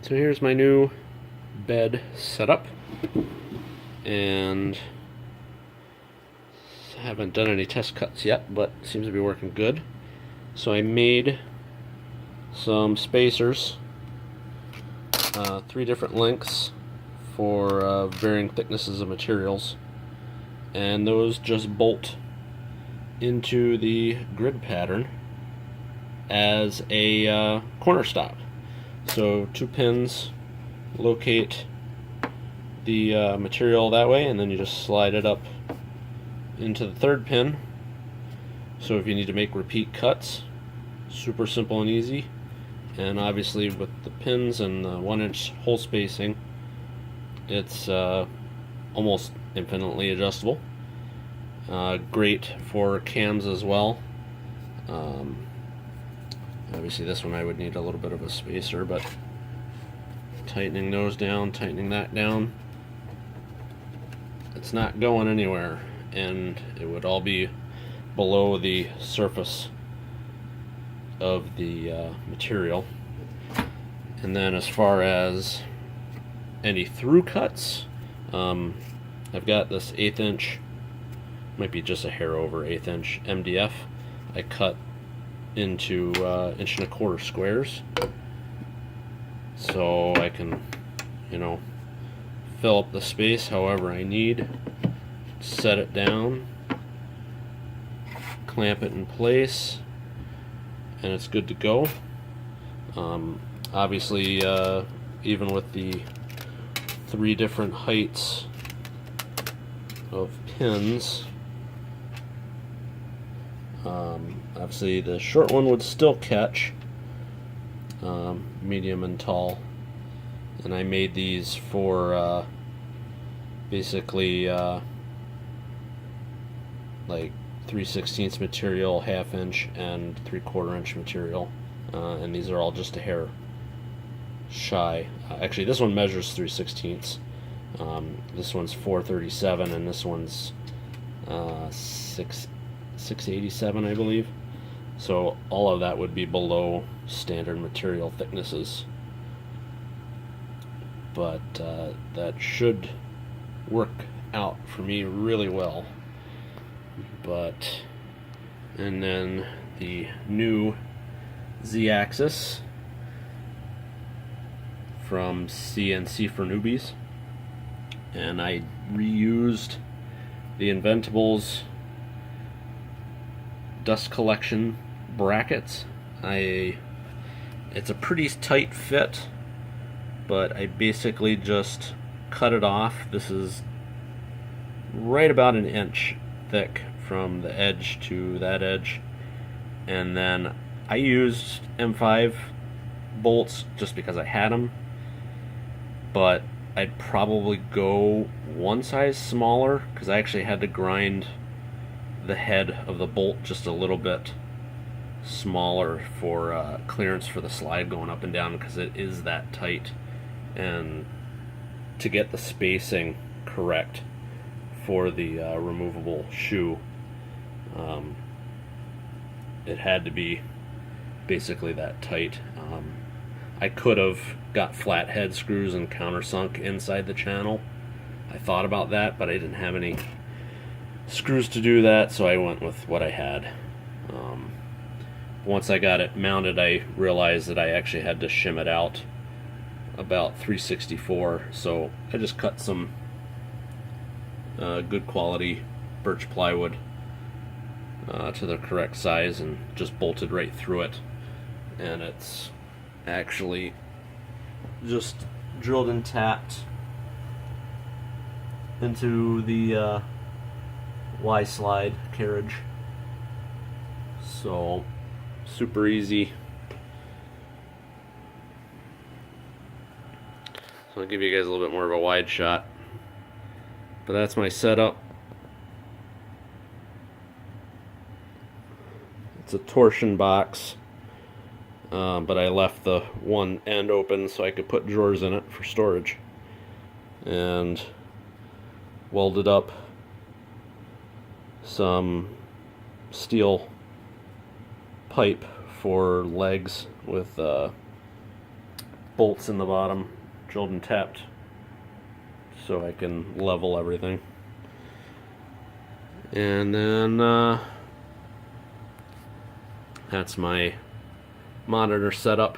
So here's my new bed setup, and I haven't done any test cuts yet, but it seems to be working good. So I made some spacers, 3 different lengths for varying thicknesses of materials, and those just bolt into the grid pattern as a corner stop. So 2 pins locate the material that way, and then you just slide it up into the 3rd pin. So if you need to make repeat cuts, super simple and easy. And obviously with the pins and the 1-inch hole spacing, it's almost infinitely adjustable. Great for cams as well. Obviously this one I would need a little bit of a spacer, but tightening those down, tightening that down, it's not going anywhere, and it would all be below the surface of the material. And then as far as any through cuts, I've got this 1/8 inch, might be just a hair over 1/8 inch MDF. I cut into 1.25 inch squares, so I can, fill up the space however I need, set it down, clamp it in place, and it's good to go. Obviously, even with the 3 different heights of pins, obviously the short one would still catch, medium and tall, and I made these for basically like 3/16 material, 1/2 inch, and 3/4 inch material, and these are all just a hair shy. Actually, this one measures 3/16. This one's 437, and this one's 687, I believe. So all of that would be below standard material thicknesses, but that should work out for me really well. And then the new Z-axis from CNC for Newbies, and I reused the Inventables dust collection brackets. It's a pretty tight fit, but I basically just cut it off. This is right about 1 inch thick from the edge to that edge, and then I used M5 bolts just because I had them, but I'd probably go 1 size smaller because I actually had to grind the head of the bolt just a little bit smaller for clearance for the slide going up and down, because it is that tight, and to get the spacing correct for the removable shoe, it had to be basically that tight. I could have got flat head screws and countersunk inside the channel. I thought about that, but I didn't have any screws to do that, so I went with what I had. Once I got it mounted, I realized that I actually had to shim it out about 3/64, so I just cut some good quality birch plywood to the correct size and just bolted right through it, and it's actually just drilled and tapped into the Y-slide carriage, so super easy. So I'll give you guys a little bit more of a wide shot, but that's my setup. It's a torsion box, but I left the one end open so I could put drawers in it for storage, and welded up some steel pipe for legs with bolts in the bottom, drilled and tapped, so I can level everything. And then that's my monitor setup.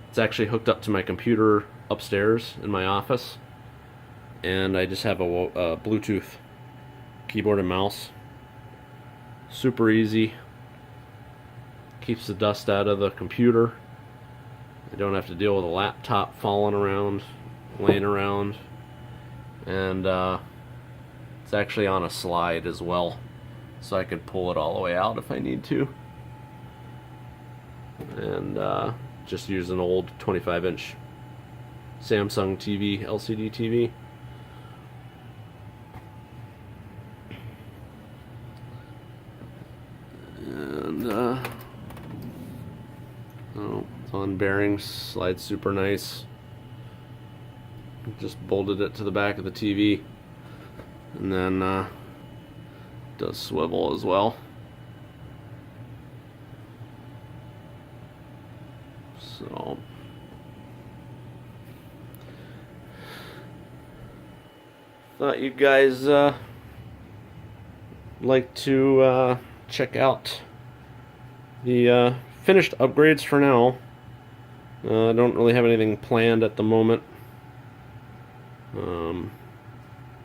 It's actually hooked up to my computer upstairs in my office, and I just have a Bluetooth keyboard and mouse. Super easy. Keeps the dust out of the computer. I don't have to deal with a laptop falling around, laying around, and it's actually on a slide as well, so I could pull it all the way out if I need to. And just use an old 25-inch Samsung TV, LCD TV. And oh, it's on bearings, slides super nice. Just bolted it to the back of the TV, and then does swivel as well. So thought you guys like to check out the finished upgrades for now. I don't really have anything planned at the moment,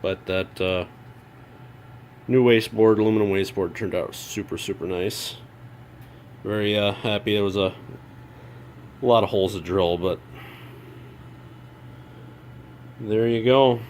but that new wasteboard, aluminum wasteboard, turned out super nice. Very happy. It was a lot of holes to drill, but there you go.